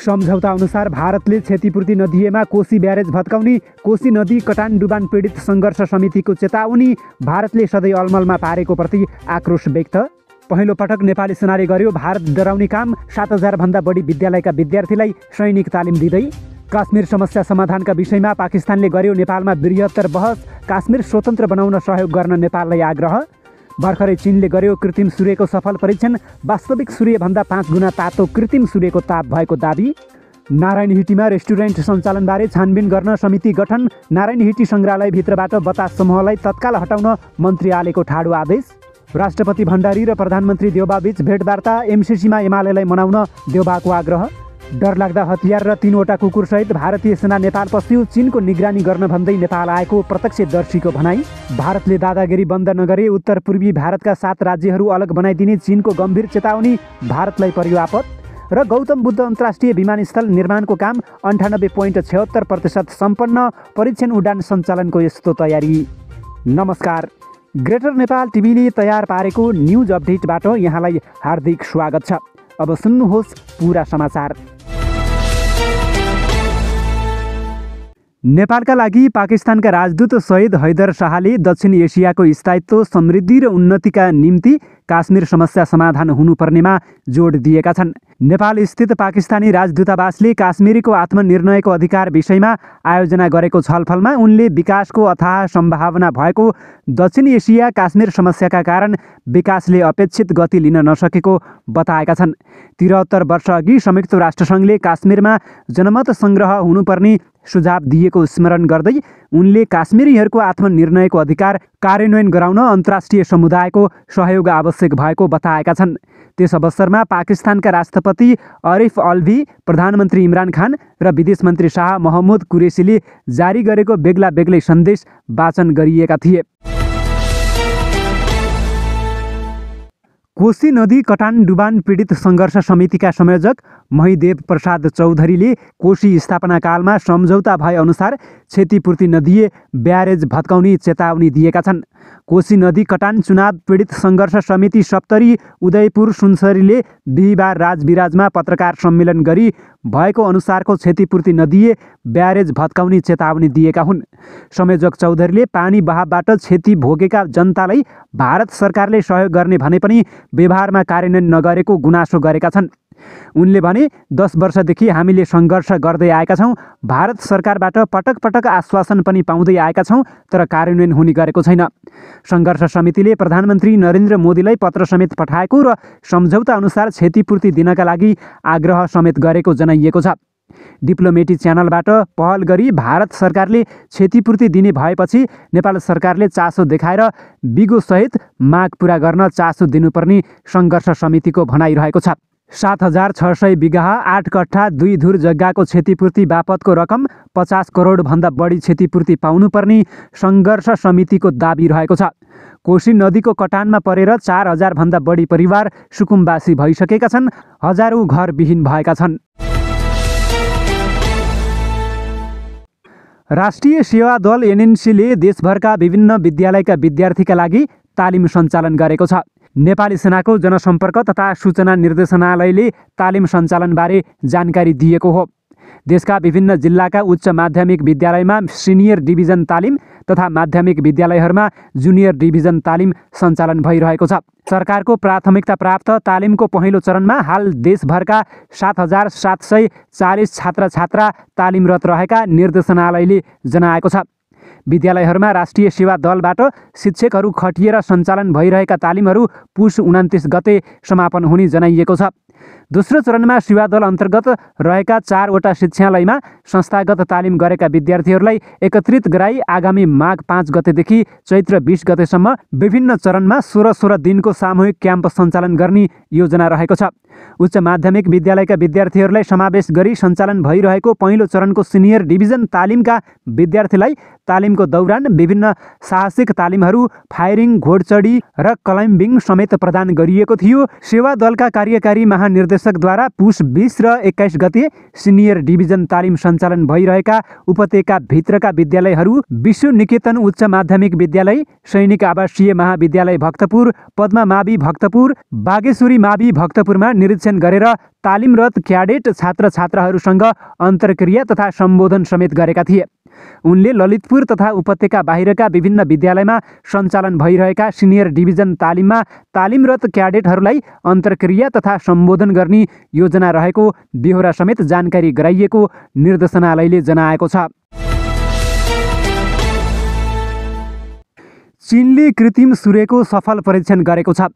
सम्झौता अनुसार भारतले क्षतिपूर्ति नदिएमा कोशी ब्यारेज भत्काउने, कोशी नदी कटान डुबान पीडित सङ्घर्ष समितिको चेतावनी, भारतले सधैँ अलमलमा पारेको प्रति आक्रोश व्यक्त। पहिलो पटक नेपाली सेनाले गर्यो भारत डराउने काम, 7,000 भन्दा बढी विद्यालयका विद्यार्थीलाई सैनिक तालिम दिँदै। काश्मीर समस्या समाधानका विषयमा पाकिस्तानले गर्यो नेपालमा बृहत्तर बहस, काश्मीर स्वतन्त्र बनाउन सहयोग गर्न नेपाललाई आग्रह। भर्खरै चीनले गर्यो कृत्रिम सूर्यको सफल परीक्षण, वास्तविक सूर्यभन्दा 5 गुणा तातो कृत्रिम सूर्यको ताप भएको दाबी। नारायणहिटीमा रेस्टुरेन्ट सञ्चालनबारे छानबिन गर्न समिति गठन, नारायणहिटी सङ्ग्रहालयभित्रबाट बतास समूहलाई तत्काल हटाउन मन्त्री आलेको ठाडो आदेश। राष्ट्रपति भण्डारी र प्रधानमन्त्री देउबाबीच भेटवार्ता, एमसिसीमा एमालेलाई मनाउन देउबाको आग्रह। डरलाग्दा हतियार र 3वटा कुकुरसहित भारतीय सेना नेपाल पस्यो, चीनको निगरानी गर्न भन्दै नेपाल आएको प्रत्यक्षदर्शीको भनाई। भारतले दादागिरी बन्द नगरे उत्तर पूर्वी भारतका 7 राज्यहरू अलग बनाइदिने चीनको गम्भीर चेतावनी, भारतलाई पर्यो आपत। र गौतम बुद्ध अन्तर्राष्ट्रिय विमानस्थल निर्माणको काम 98.76% सम्पन्न, परीक्षण उडान सञ्चालनको यस्तो तयारी। नमस्कार, ग्रेटर नेपाल टिभीले तयार पारेको न्युज अपडेटबाट यहाँलाई हार्दिक स्वागत छ। अब सुन्नुहोस् पुरा समाचार। नेपालका लागि पाकिस्तानका राजदूत सैयद हैदर शाहले दक्षिण एसियाको स्थायित्व, समृद्धि र उन्नतिका निम्ति काश्मीर समस्या समाधान हुनुपर्नेमा जोड दिएका छन्। नेपाल स्थित पाकिस्तानी राजदूतावासले काश्मीरीको आत्मनिर्णयको अधिकार विषयमा आयोजना गरेको छलफलमा उनले विकासको अथाह सम्भावना भएको दक्षिण एसिया काश्मीर समस्याका कारण विकासले अपेक्षित गति लिन नसकेको बताएका छन्। 73 वर्षअघि संयुक्त राष्ट्रसङ्घले काश्मीरमा जनमत सङ्ग्रह हुनुपर्ने सुझाव दिएको स्मरण गर्दै उनले काश्मीरीहरूको आत्मनिर्णयको अधिकार कार्यान्वयन गराउन अन्तर्राष्ट्रिय समुदायको सहयोग आवश्यक भएको बताएका छन्। त्यस अवसरमा पाकिस्तानका राष्ट्रपति अरिफ अल्भी, प्रधानमन्त्री इमरान खान र विदेश मन्त्री शाह महमुद कुरेसीले जारी गरेको बेग्ला बेग्लै सन्देश वाचन गरिएका थिए। कोशी नदी कटान डुबान पीडित सङ्घर्ष समितिका संयोजक महिदेव प्रसाद चौधरीले कोशी स्थापनाकालमा सम्झौता भए अनुसार क्षतिपूर्ति नदिए ब्यारेज भत्काउने चेतावनी दिएका छन्। कोशी नदी कटान चुनाव पीडित सङ्घर्ष समिति सप्तरी उदयपुर सुनसरीले बिहिबार राजविराजमा पत्रकार सम्मेलन गरी भएको अनुसारको क्षतिपूर्ति नदिए ब्यारेज भत्काउने चेतावनी दिएका हुन्। संयोजक चौधरीले पानी बहावबाट क्षति भोगेका जनतालाई भारत सरकारले सहयोग गर्ने भने पनि व्यवहारमा कार्यान्वयन नगरेको गुनासो गरेका छन्। उनले भने 10 वर्षदेखि हामीले सङ्घर्ष गर्दै आएका छौँ, भारत सरकारबाट पटक पटक आश्वासन पनि पाउँदै आएका छौँ, तर कार्यान्वयन हुने गरेको छैन। सङ्घर्ष समितिले प्रधानमन्त्री नरेन्द्र मोदीलाई पत्र समेत पठाएको र सम्झौता अनुसार क्षतिपूर्ति दिनका लागि आग्रह समेत गरेको जनाइएको छ। डिप्लोमेटिक च्यानलबाट पहल गरी भारत सरकारले क्षतिपूर्ति दिने भएपछि नेपाल सरकारले चासो देखाएर बिगोसहित माग पुरा गर्न चासो दिनुपर्ने सङ्घर्ष समितिको भनाइरहेको छ। 7,600 बिघा 8 कट्ठा 2 धुर जग्गाको क्षतिपूर्ति बापतको रकम 50 करोडभन्दा बढी क्षतिपूर्ति पाउनुपर्ने सङ्घर्ष समितिको दाबी रहेको छ। कोशी नदीको कटानमा परेर 4,000 भन्दा बढी परिवार सुकुम्बासी भइसकेका छन्, हजारौँ घर विहीन भएका छन्। राष्ट्रिय सेवा दल एनएनसीले देशभरका विभिन्न विद्यालयका विद्यार्थीका लागि तालिम सञ्चालन गरेको छ। नेपाली सेनाको जनसम्पर्क तथा सूचना निर्देशनालयले तालिम सञ्चालनबारे जानकारी दिएको हो। देशका विभिन्न जिल्लाका उच्च माध्यमिक विद्यालयमा सिनियर डिभिजन तालिम तथा माध्यमिक विद्यालयहरूमा जुनियर डिभिजन तालिम सञ्चालन भइरहेको छ। सरकारको प्राथमिकता प्राप्त तालिमको पहिलो चरणमा हाल देशभरका 7,740 छात्र-छात्रा तालिमरत रहेका निर्देशनालयले जनाएको छ। विद्यालयहरूमा राष्ट्रिय सेवा दलबाट शिक्षकहरू खटिएर सञ्चालन भइरहेका तालिमहरू पुष 29 गते समापन हुने जनाइएको छ। दोस्रो चरणमा सेवा दल अन्तर्गत रहेका 4वटा शिक्षालयमा संस्थागत तालिम गरेका विद्यार्थीहरूलाई एकत्रित गराई आगामी माघ 5 गतेदेखि चैत्र 20 गतेसम्म विभिन्न चरणमा 16 दिनको सामूहिक क्याम्प सञ्चालन गर्ने योजना रहेको छ। उच्च माध्यमिक विद्यालयका विद्यार्थीहरूलाई समावेश गरी सञ्चालन भइरहेको पहिलो चरणको सिनियर डिभिजन तालिमका विद्यार्थीलाई तालिम तालिमको दौरान विभिन्न साहसिक तालिमहरू, फायरिङ, घोडचढी र क्लाइम्बिङ समेत प्रदान गरिएको थियो। सेवा दलका कार्यकारी महानिर्देशकद्वारा पुस 20 र 21 गते सिनियर डिभिजन तालिम सञ्चालन भइरहेका उपत्यका भित्रका विद्यालयहरू विश्व निकेतन उच्च माध्यमिक विद्यालय, सैनिक आवासीय महाविद्यालय भक्तपुर, पद्मा मावि भक्तपुर, बागेश्वरी मावि भक्तपुरमा निरीक्षण गरेर तालिमरत क्याडेट छात्र छात्राहरूसँग अन्तर्क्रिया तथा सम्बोधन समेत गरेका थिए। उनले ललितपुर तथा उपत्यका बाहिरका विभिन्न विद्यालयमा सञ्चालन भइरहेका सिनियर डिभिजन तालिममा तालिमरत क्याडेटहरूलाई अन्तर्क्रिया तथा सम्बोधन गर्ने योजना रहेको बेहोरा समेत जानकारी गराइएको निर्देशनालयले जनाएको छ। चीनले कृत्रिम सूर्यको सफल परीक्षण गरेको छ।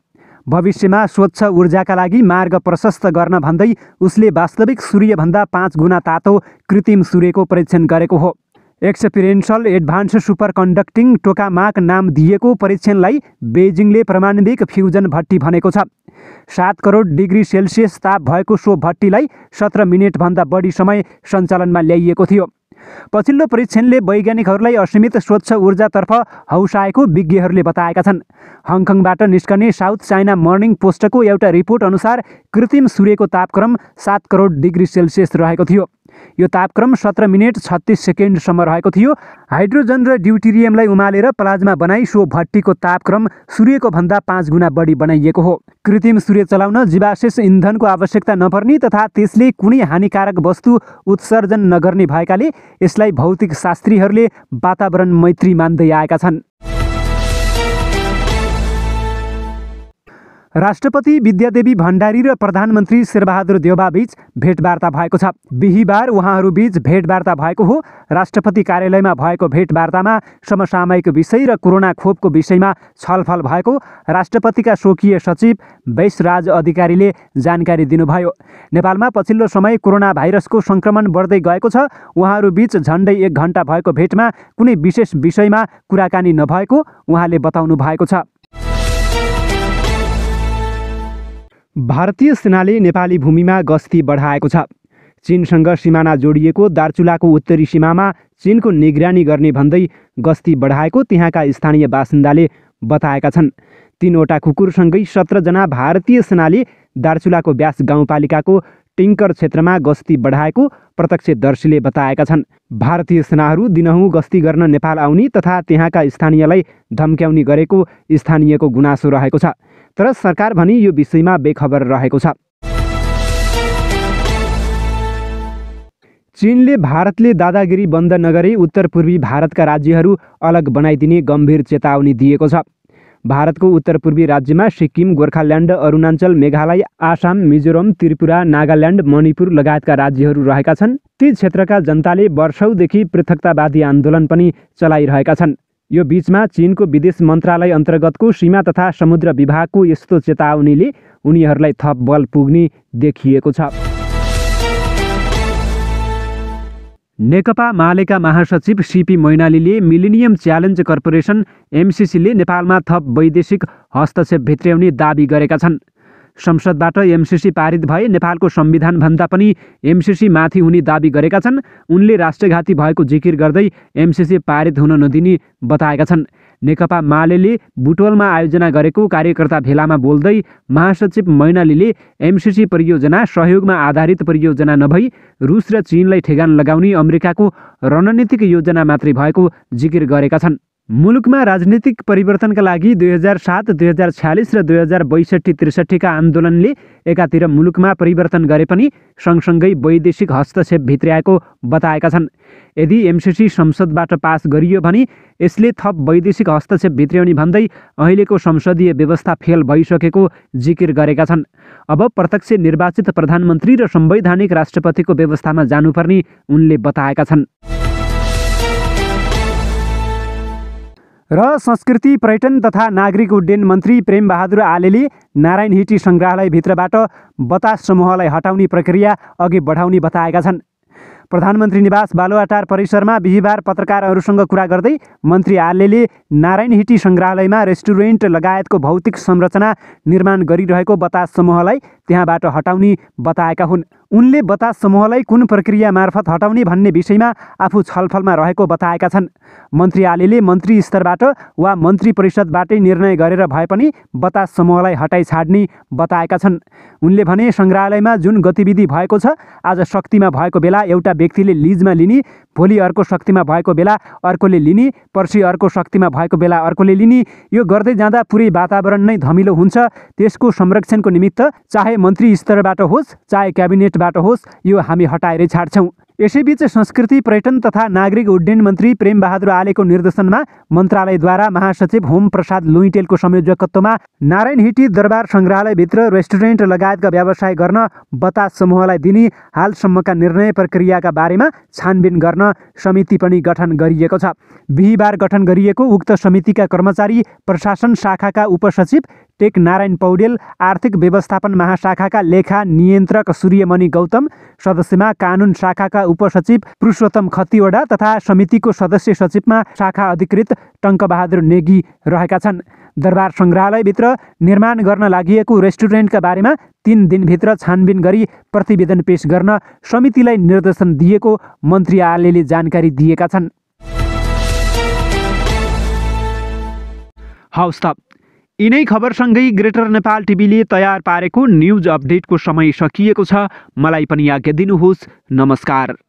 भविष्यमा स्वच्छ ऊर्जाका लागि मार्ग प्रशस्त गर्न भन्दै उसले वास्तविक सूर्यभन्दा 5 गुणा तातो कृत्रिम सूर्यको परीक्षण गरेको हो। एक्सपिरियन्सल एडभान्स सुपर कन्डक्टिङ टोकामाक नाम दिएको परीक्षणलाई बेजिङले परमाणविक फ्युजन भट्टी भनेको छ। 7 करोड डिग्री सेल्सियस ताप भएको सो भट्टीलाई 17 मिनेटभन्दा बढी समय सञ्चालनमा ल्याइएको थियो। पछिल्लो परीक्षणले वैज्ञानिकहरूलाई असीमित स्वच्छ ऊर्जातर्फ हौसाएको विज्ञहरूले बताएका छन्। हङकङबाट निस्कने साउथ चाइना मर्निङ पोस्टको एउटा रिपोर्ट अनुसार कृत्रिम सूर्यको तापक्रम 7 करोड डिग्री सेल्सियस रहेको थियो। यो तापक्रम 17 मिनेट 36 सेकेन्डसम्म रहेको थियो। हाइड्रोजन र ड्युटेरियमलाई उमालेर प्लाज्मा बनाई सो भट्टीको तापक्रम सूर्यको भन्दा 5 गुणा बढी बनाइएको हो। कृत्रिम सूर्य चलाउन जीवाश्म इन्धनको आवश्यकता नपर्ने तथा त्यसले कुनै हानिकारक वस्तु उत्सर्जन नगर्ने भएकाले यसलाई भौतिक शास्त्रीहरूले वातावरण मैत्री मान्दै आएका छन्। राष्ट्रपति विद्यादेवी भण्डारी र प्रधानमन्त्री शेरबहादुर देउवाबीच भेटवार्ता भएको छ। बिहिबार उहाँहरूबीच भेटवार्ता भएको हो। राष्ट्रपति कार्यालयमा भएको भेटवार्तामा समसामयिक विषय र कोरोना खोपको विषयमा छलफल भएको राष्ट्रपतिका स्वकीय सचिव वैशराज अधिकारीले जानकारी दिनुभयो। नेपालमा पछिल्लो समय कोरोना भाइरसको सङ्क्रमण बढ्दै गएको छ। उहाँहरूबीच झन्डै 1 घण्टा भएको भेटमा कुनै विशेष विषयमा कुराकानी नभएको उहाँले बताउनु भएको छ। भारतीय सेनाले नेपाली भूमिमा गस्ती बढाएको छ। चीनसँग सिमाना जोडिएको दार्चुलाको उत्तरी सीमामा चीनको निगरानी गर्ने भन्दै गस्ती बढाएको त्यहाँका स्थानीय बासिन्दाले बताएका छन्। 3वटा कुकुरसँगै 17 जना भारतीय सेनाले दार्चुलाको व्यास गाउँपालिकाको टिङ्कर क्षेत्रमा गस्ती बढाएको प्रत्यक्षदर्शीले बताएका छन्। भारतीय सेनाहरू दिनहुँ गस्ती गर्न नेपाल आउने तथा त्यहाँका स्थानीयलाई धम्क्याउने गरेको स्थानीयको गुनासो रहेको छ। तर सरकार भने यो विषयमा बेखबर रहेको छ। चीनले भारतले दादागिरी बन्द नगरे उत्तर पूर्वी भारतका राज्यहरू अलग बनाइदिने गम्भीर चेतावनी दिएको छ। भारतको उत्तर पूर्वी राज्यमा सिक्किम, गोर्खाल्यान्ड, अरुणाञ्चल, मेघालय, आसाम, मिजोरम, त्रिपुरा, नागाल्यान्ड, मणिपुर लगायतका राज्यहरू रहेका छन्। ती क्षेत्रका जनताले वर्षौंदेखि पृथकतावादी आन्दोलन पनि चलाइरहेका छन्। यो बीचमा चीनको विदेश मन्त्रालय अन्तर्गतको सीमा तथा समुद्र विभागको यस्तो चेतावनीले उनीहरूलाई थप बल पुग्ने देखिएको छ। नेकपा मालेका महासचिव सीपी मैनालीले मिलेनियम च्यालेन्ज कर्पोरेसन एमसीसीले नेपालमा थप वैदेशिक हस्तक्षेप भित्र्याउने दाबी गरेका छन्। संसदबाट एमसीसी पारित भए नेपालको संविधानभन्दा पनि एमसीसी माथि हुने दाबी गरेका छन्। उनले राष्ट्रघाती भएको जिकिर गर्दै एमसीसी पारित हुन नदिने बताएका छन्। नेकपा मालेले बुटवलमा आयोजना गरेको कार्यकर्ता भेलामा बोल्दै महासचिव मैनालीले एमसीसी परियोजना सहयोगमा आधारित परियोजना नभई रुस र चीनलाई ठेगान लगाउने अमेरिकाको रणनीतिक योजना मात्रै भएको जिकिर गरेका छन्। मुलुकमा राजनीतिक परिवर्तनका लागि 2007, 2046 र 2062-63 का आन्दोलनले एकातिर मुलुकमा परिवर्तन गरे पनि सँगसँगै वैदेशिक हस्तक्षेप भित्र्याएको बताएका छन्। यदि एमसीसी संसदबाट पास गरियो भने यसले थप वैदेशिक हस्तक्षेप भित्र्याउने भन्दै अहिलेको संसदीय व्यवस्था फेल भइसकेको जिकिर गरेका छन्। अब प्रत्यक्ष निर्वाचित प्रधानमन्त्री र संवैधानिक राष्ट्रपतिको व्यवस्थामा जानुपर्ने उनले बताएका छन्। र संस्कृति, पर्यटन तथा नागरिक उड्डयन मन्त्री प्रेमबहादुर आलेले नारायण हिटी सङ्ग्रहालयभित्रबाट बतास समूहलाई हटाउने प्रक्रिया अघि बढाउने बताएका छन्। प्रधानमन्त्री निवास बालुवाटार परिसरमा बिहिबार पत्रकारहरूसँग कुरा गर्दै मन्त्री आलेले नारायण हिटी सङ्ग्रहालयमा रेस्टुरेन्ट लगायतको भौतिक संरचना निर्माण गरिरहेको बतास समूहलाई त्यहाँबाट हटाउने बताएका हुन्। उनले बतास समूहलाई कुन प्रक्रिया मार्फत हटाउने भन्ने विषयमा आफू छलफलमा रहेको बताएका छन्। मन्त्री आलेले मन्त्री स्तरबाट वा मन्त्री परिषदबाटै निर्णय गरेर भए पनि बतास समूहलाई हटाइ छाड्ने बताएका छन्। उनले भने सङ्ग्रहालयमा जुन गतिविधि भएको छ, आज शक्तिमा भएको बेला एउटा व्यक्तिले लिजमा लिने, भोलि अर्को शक्तिमा भएको बेला अर्कोले लिने, पर्सि अर्को शक्तिमा भएको बेला अर्कोले लिने, यो गर्दै जाँदा पुरै वातावरण नै धमिलो हुन्छ। त्यसको संरक्षणको निमित्त चाहे मन्त्री स्तरबाट होस् चाहे क्याबिनेटबाट होस्, यो हामी हटाएरै छाड्छौँ। यसैबीच संस्कृति, पर्यटन तथा नागरिक उड्डयन मन्त्री प्रेमबहादुर आलेको निर्देशनमा मन्त्रालयद्वारा महासचिव होम प्रसाद लुइटेलको संयोजकत्वमा नारायणहिटी दरबार सङ्ग्रहालयभित्र रेस्टुरेन्ट लगायतका व्यवसाय गर्न बतास समूहलाई दिने हालसम्मका निर्णय प्रक्रियाका बारेमा छानबिन गर्न समिति पनि गठन गरिएको छ। बिहिबार गठन गरिएको उक्त समितिका कर्मचारी प्रशासन शाखाका उपसचिव टेक नारायण पौडेल, आर्थिक व्यवस्थापन महाशाखाका लेखा नियन्त्रक सूर्यमणि गौतम, सदस्यमा कानुन शाखाका उपसचिव पुरुषोत्तम खतिवडा तथा समितिको सदस्य सचिवमा शाखा अधिकृत टङ्कबहादुर नेगी रहेका छन्। दरबार सङ्ग्रहालयभित्र निर्माण गर्न लागि रेस्टुरेन्टका बारेमा 3 दिनभित्र छानबिन गरी प्रतिवेदन पेश गर्न समितिलाई निर्देशन दिएको मन्त्री आलेले जानकारी दिएका छन्। हवस् त, यिनै खबरसँगै ग्रेटर नेपाल टिभीले तयार पारेको न्युज अपडेटको समय सकिएको छ। मलाई पनि आज्ञा दिनुहोस्। नमस्कार।